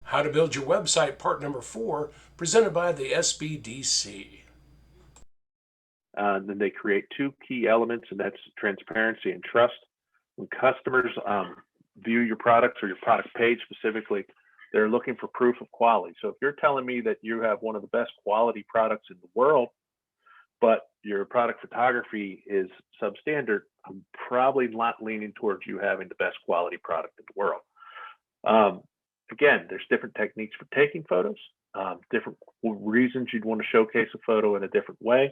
How to Build Your Website, part number 4, presented by the SBDC. Then they create two key elements, and that's transparency and trust. When customers view your products or your product page specifically, they're looking for proof of quality. So if you're telling me that you have one of the best quality products in the world, but your product photography is substandard, I'm probably not leaning towards you having the best quality product in the world. Um, Again, there's different techniques for taking photos, different reasons you'd want to showcase a photo in a different way.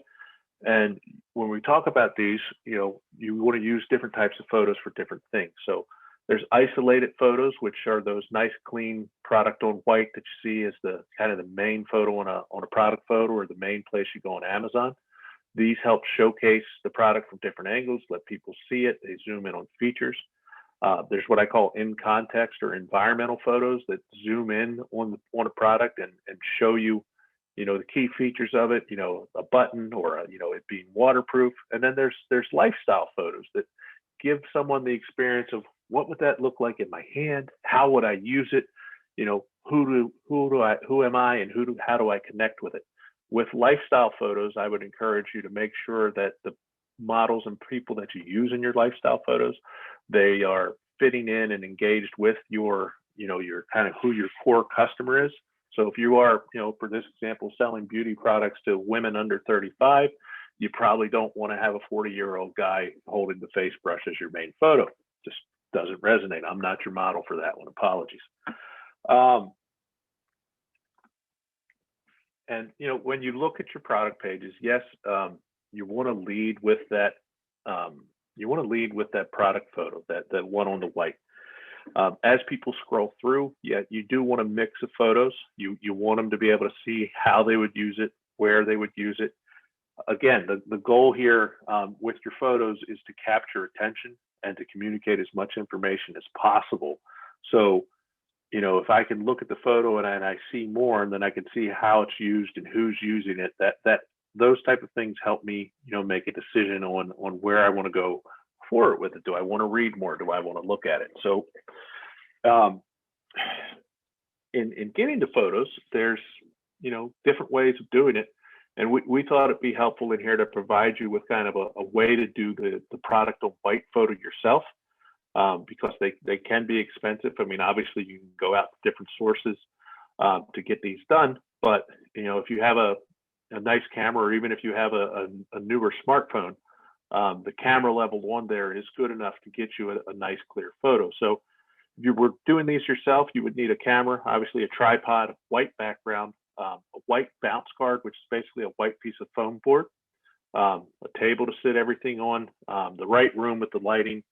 And when we talk about these, you want to use different types of photos for different things. So there's isolated photos, which are those nice, clean product on white that you see as the kind of the main photo on a product photo or the main place you go on Amazon. These help showcase the product from different angles, let people see it. They zoom in on features. There's what I call in context or environmental photos that zoom in on a product and show you, the key features of it, a button or it being waterproof. And then there's lifestyle photos that give someone the experience of what would that look like in my hand? How would I use it? Who am I and how do I connect with it? With lifestyle photos, I would encourage you to make sure that the models and people that you use in your lifestyle photos, they are fitting in and engaged with your kind of who your core customer is. So if you are, for this example, selling beauty products to women under 35, you probably don't want to have a 40-year-old guy holding the face brush as your main photo. Just doesn't resonate. I'm not your model for that one. Apologies. And when you look at your product pages, yes, you want to lead with that. You want to lead with that product photo, that one on the white. As people scroll through, yeah, you do want a mix of photos. You want them to be able to see how they would use it, where they would use it. Again, the goal here with your photos is to capture attention and to communicate as much information as possible. So, if I can look at the photo and I see more, and then I can see how it's used and who's using it, that those type of things help me, make a decision on where I want to go forward with it. Do I want to read more? Do I want to look at it? So, um, in getting to photos, there's different ways of doing it, and we thought it'd be helpful in here to provide you with kind of a way to do the product on white photo yourself, because they can be expensive. I mean, obviously you can go out to different sources to get these done, but if you have a nice camera, or even if you have a newer smartphone, the camera level on there is good enough to get you a nice clear photo. So if you were doing these yourself, you would need a camera, obviously a tripod, white background, a white bounce card, which is basically a white piece of foam board, a table to sit everything on, the right room with the lighting,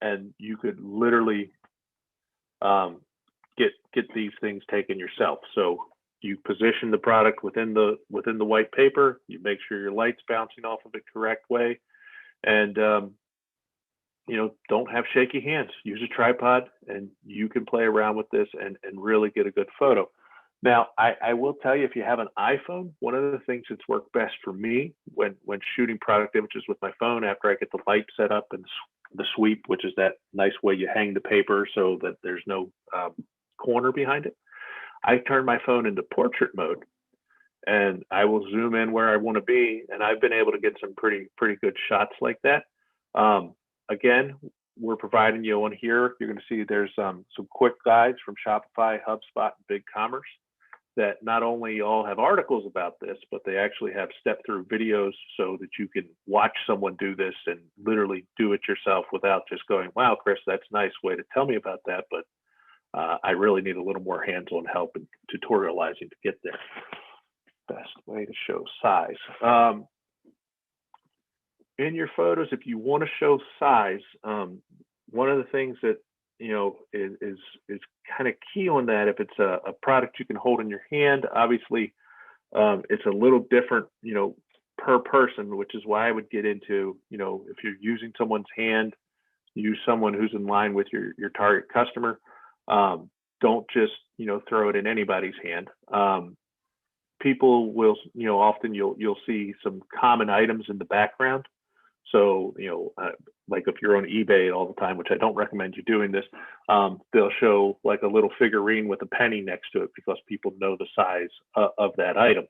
and you could literally get these things taken yourself. So you position the product within the white paper. You make sure your light's bouncing off of it correct way, and don't have shaky hands. Use a tripod, and you can play around with this and really get a good photo. Now, I will tell you, if you have an iPhone, one of the things that's worked best for me when shooting product images with my phone, after I get the light set up and the sweep, which is that nice way you hang the paper so that there's no corner behind it, I turn my phone into portrait mode, and I will zoom in where I want to be, and I've been able to get some pretty good shots like that. Again, we're providing you on here. You're going to see there's some quick guides from Shopify, HubSpot, and BigCommerce that not only all have articles about this, but they actually have step-through videos so that you can watch someone do this and literally do it yourself without just going, "Wow, Chris, that's a nice way to tell me about that, but I really need a little more hands-on help and tutorializing to get there." Best way to show size. In your photos, if you want to show size, one of the things that is kind of key on that, if it's a product you can hold in your hand, obviously it's a little different, per person, which is why I would get into, if you're using someone's hand, use someone who's in line with your target customer. Don't just throw it in anybody's hand. People will, often you'll see some common items in the background. So like if you're on eBay all the time, which I don't recommend you doing this, they'll show like a little figurine with a penny next to it because people know the size of that item,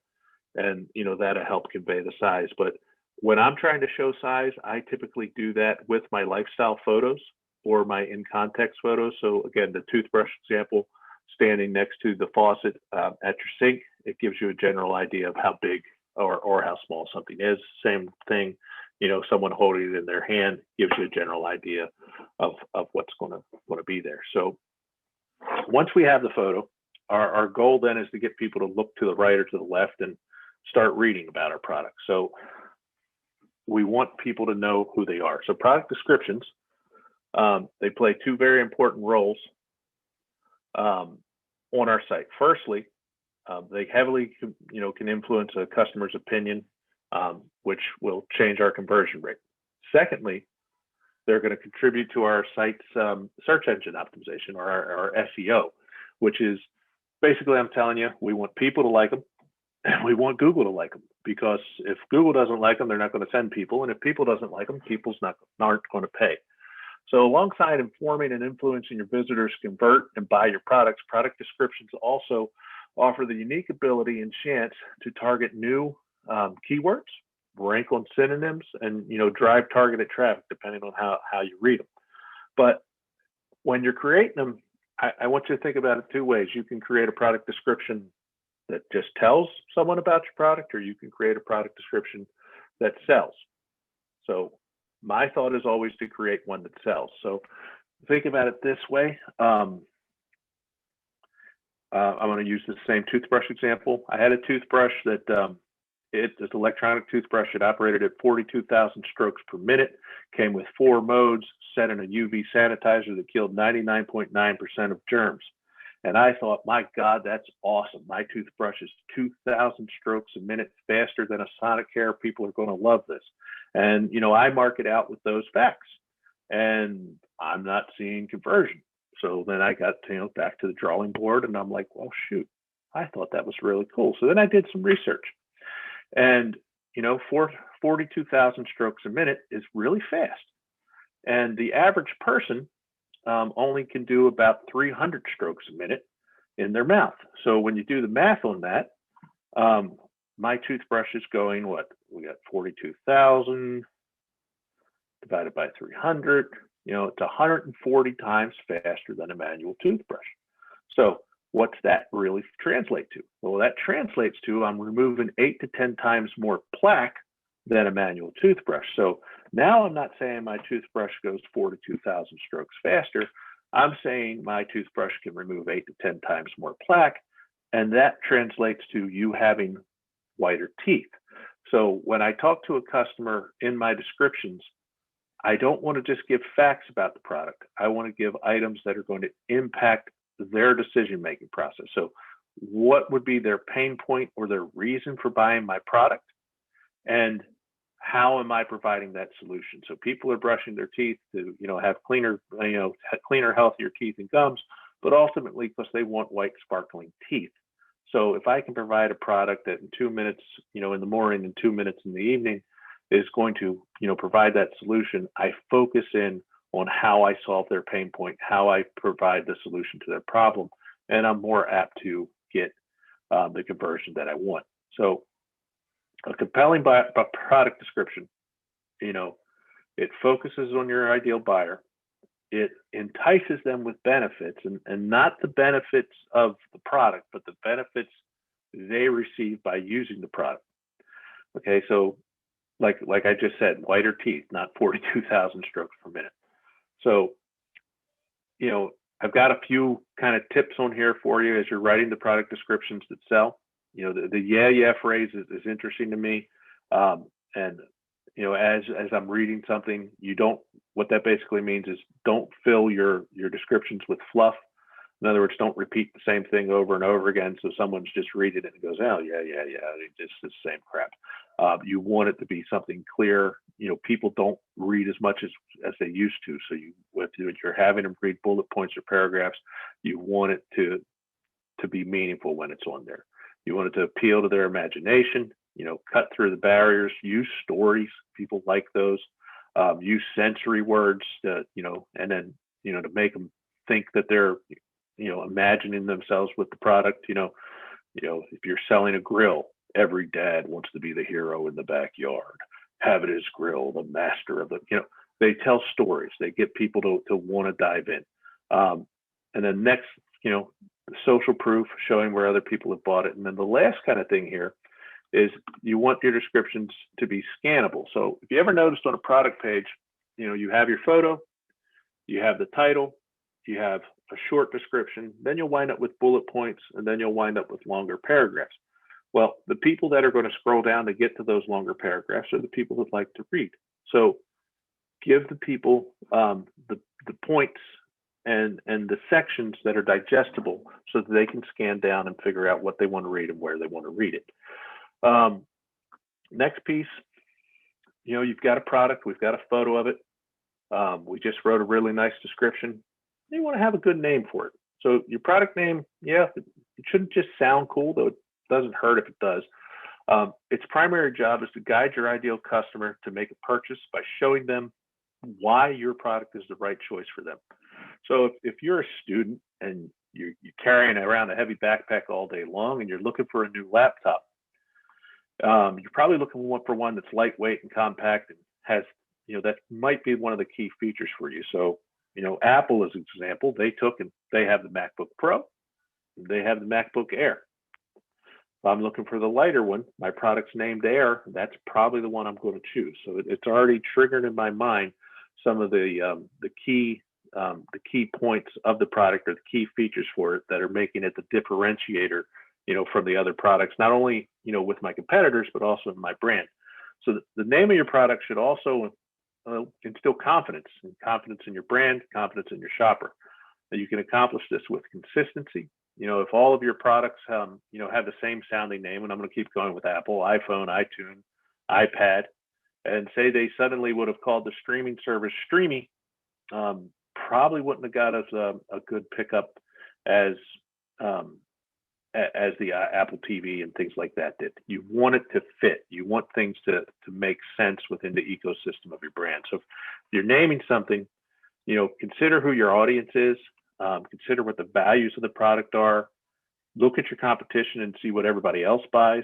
and that'll help convey the size. But when I'm trying to show size, I typically do that with my lifestyle photos or my in context photos. So again, the toothbrush example, standing next to the faucet at your sink, it gives you a general idea of how big or how small something is. Same thing, someone holding it in their hand gives you a general idea of what's going to be there. So once we have the photo, our goal then is to get people to look to the right or to the left and start reading about our product. So we want people to know who they are. So product descriptions, they play two very important roles on our site. Firstly, they heavily, can influence a customer's opinion, which will change our conversion rate. Secondly, they're going to contribute to our site's search engine optimization, or our SEO, which is basically, I'm telling you, we want people to like them, and we want Google to like them, because if Google doesn't like them, they're not going to send people, and if people doesn't like them, people's aren't going to pay. So alongside informing and influencing your visitors to convert and buy your products, product descriptions also offer the unique ability and chance to target new keywords, rank on synonyms, and drive targeted traffic depending on how you read them. But when you're creating them, I want you to think about it two ways. You can create a product description that just tells someone about your product, or you can create a product description that sells. So my thought is always to create one that sells. So think about it this way. I'm going to use the same toothbrush example. I had a toothbrush that it's an electronic toothbrush. It operated at 42,000 strokes per minute, came with 4 modes, set in a UV sanitizer that killed 99.9% of germs. And I thought, my God, that's awesome. My toothbrush is 2,000 strokes a minute faster than a Sonicare. People are going to love this. And, I mark it out with those facts, and I'm not seeing conversion. So then I got, back to the drawing board, and I'm like, well, shoot, I thought that was really cool. So then I did some research, and, 42,000 strokes a minute is really fast. And the average person only can do about 300 strokes a minute in their mouth. So when you do the math on that, my toothbrush is going, we got 42,000 divided by 300, it's 140 times faster than a manual toothbrush. So what's that really translate to? Well, that translates to I'm removing 8 to 10 times more plaque than a manual toothbrush. So now I'm not saying my toothbrush goes 42,000 strokes faster. I'm saying my toothbrush can remove 8 to 10 times more plaque, and that translates to you having whiter teeth. So when I talk to a customer in my descriptions, I don't want to just give facts about the product. I want to give items that are going to impact their decision-making process. So what would be their pain point or their reason for buying my product? And how am I providing that solution? So people are brushing their teeth to, have cleaner, healthier teeth and gums, but ultimately because they want white, sparkling teeth. So if I can provide a product that in 2 minutes, in the morning and 2 minutes in the evening is going to, provide that solution, I focus in on how I solve their pain point, how I provide the solution to their problem, and I'm more apt to get the conversion that I want. So a compelling product description, it focuses on your ideal buyer. It entices them with benefits, and not the benefits of the product, but the benefits they receive by using the product. Okay, so like I just said, whiter teeth, not 42,000 strokes per minute. So, I've got a few kind of tips on here for you as you're writing the product descriptions that sell. The yeah phrase is interesting to me. And, as I'm reading something, what that basically means is don't fill your descriptions with fluff. In other words, don't repeat the same thing over and over again. So someone's just reading it and goes, oh, yeah, it's just the same crap. You want it to be something clear. People don't read as much as they used to. So if you're having them read bullet points or paragraphs, you want it to be meaningful when it's on there. You want it to appeal to their imagination, cut through the barriers, use stories. People like those. use sensory words to, and then, to make them think that they're, imagining themselves with the product. If you're selling a grill, every dad wants to be the hero in the backyard. Have it as grill, the master of the, they tell stories. They get people to want to dive in. And then next, the social proof, showing where other people have bought it. And then the last kind of thing here is you want your descriptions to be scannable. So if you ever noticed on a product page, you have your photo, you have the title, you have a short description, then you'll wind up with bullet points, and then you'll wind up with longer paragraphs. Well, the people that are going to scroll down to get to those longer paragraphs are the people that like to read. So give the people the points and the sections that are digestible so that they can scan down and figure out what they want to read and where they want to read it. Next piece, you've got a product, we've got a photo of it. We just wrote a really nice description. You want to have a good name for it. So your product name, it shouldn't just sound cool, though it doesn't hurt if it does. Its primary job is to guide your ideal customer to make a purchase by showing them why your product is the right choice for them. So if you're a student and you're carrying around a heavy backpack all day long and you're looking for a new laptop, you're probably looking for one that's lightweight and compact and has, that might be one of the key features for you. So, Apple, as an example, they have the MacBook Pro, they have the MacBook Air. If I'm looking for the lighter one, my product's named Air, that's probably the one I'm going to choose. So it's already triggered in my mind some of the key points of the product or the key features for it that are making it the differentiator, from the other products, not only, with my competitors, but also in my brand. So the name of your product should also instill confidence in your brand, confidence in your shopper. And you can accomplish this with consistency. If all of your products, have the same sounding name, and I'm going to keep going with Apple, iPhone, iTunes, iPad, and say they suddenly would have called the streaming service Streamy, probably wouldn't have got us a good pickup as the Apple TV and things like that did. You want it to fit. You want things to make sense within the ecosystem of your brand. So if you're naming something, consider who your audience is, consider what the values of the product are, look at your competition and see what everybody else buys.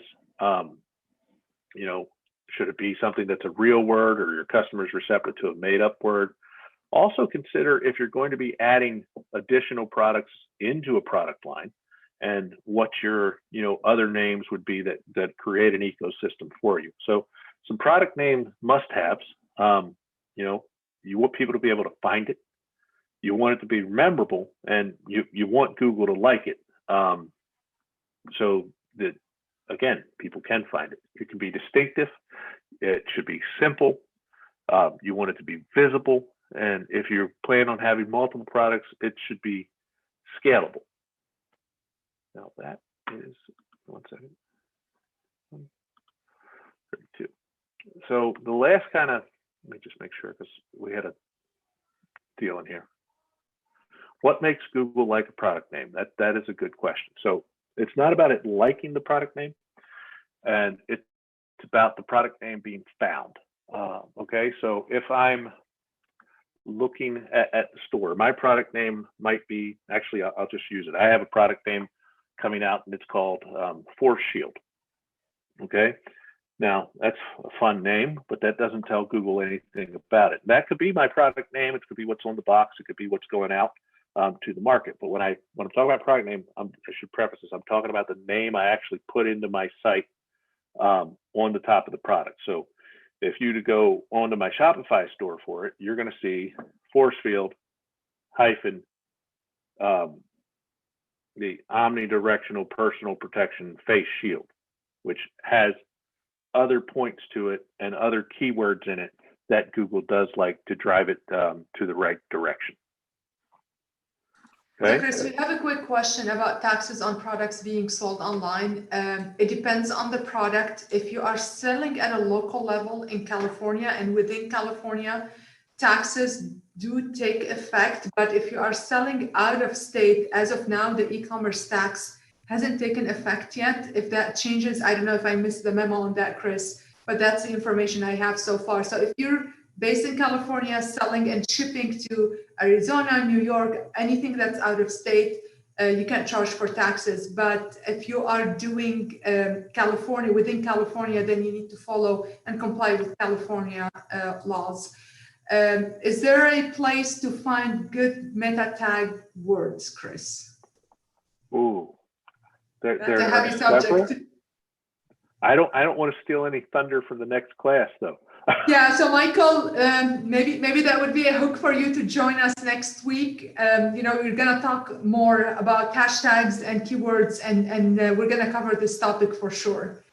Should it be something that's a real word or your customer's receptive to a made up word? Also consider if you're going to be adding additional products into a product line and what your, other names would be that create an ecosystem for you. So some product name must-haves, you want people to be able to find it. You want it to be memorable, and you want Google to like it. So that, again, people can find it. It can be distinctive. It should be simple. You want it to be visible. And if you're planning on having multiple products, it should be scalable. Now that is, one second, 32. So the last kind of, let me just make sure because we had a deal in here. What makes Google like a product name? That is a good question. So it's not about it liking the product name, and it's about the product name being found. Okay, so if I'm looking at the store, my product name might be, actually, I'll just use it. I have a product name coming out and it's called Force Shield. Okay, now that's a fun name, but that doesn't tell Google anything about it. That could be my product name. It could be what's on the box. It could be what's going out to the market. But when I'm talking about product name, I should preface this. I'm talking about the name I actually put into my site on the top of the product. So if you to go onto my Shopify store for it, you're going to see Force Field hyphen the omnidirectional personal protection face shield, which has other points to it and other keywords in it that Google does like to drive it to the right direction. Okay. So Chris, we have a quick question about taxes on products being sold online. It depends on the product. If you are selling at a local level in California and within California, taxes do take effect. But if you are selling out of state, as of now, the e-commerce tax hasn't taken effect yet. If that changes, I don't know if I missed the memo on that, Chris, but that's the information I have so far. So if you're based in California, selling and shipping to Arizona, New York, anything that's out of state, you can't charge for taxes. But if you are doing California, within California, then you need to follow and comply with California laws. Is there a place to find good meta tag words, Chris? Ooh, there That's a are heavy several. subject. I don't want to steal any thunder from the next class, though. Yeah, so Michael, maybe that would be a hook for you to join us next week. We're gonna talk more about hashtags and keywords, and we're gonna cover this topic for sure.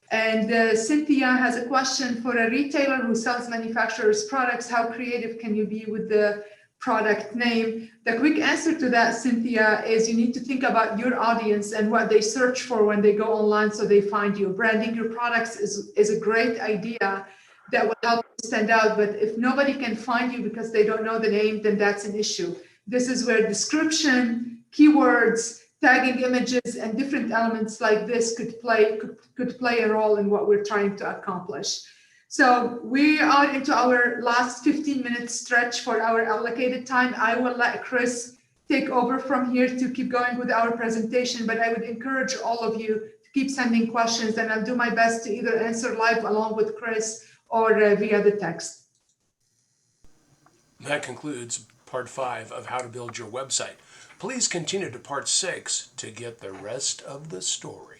And Cynthia has a question for a retailer who sells manufacturers' products. How creative can you be with the product name? The quick answer to that, Cynthia, is you need to think about your audience and what they search for when they go online so they find you. Branding your products is a great idea that will help you stand out. But if nobody can find you because they don't know the name, then that's an issue. This is where description, keywords, tagging images, and different elements like this could play a role in what we're trying to accomplish. So we are into our last 15-minute stretch for our allocated time. I will let Chris take over from here to keep going with our presentation, but I would encourage all of you to keep sending questions, and I'll do my best to either answer live along with Chris or via the text. That concludes part 5 of how to build your website. Please continue to part 6 to get the rest of the story.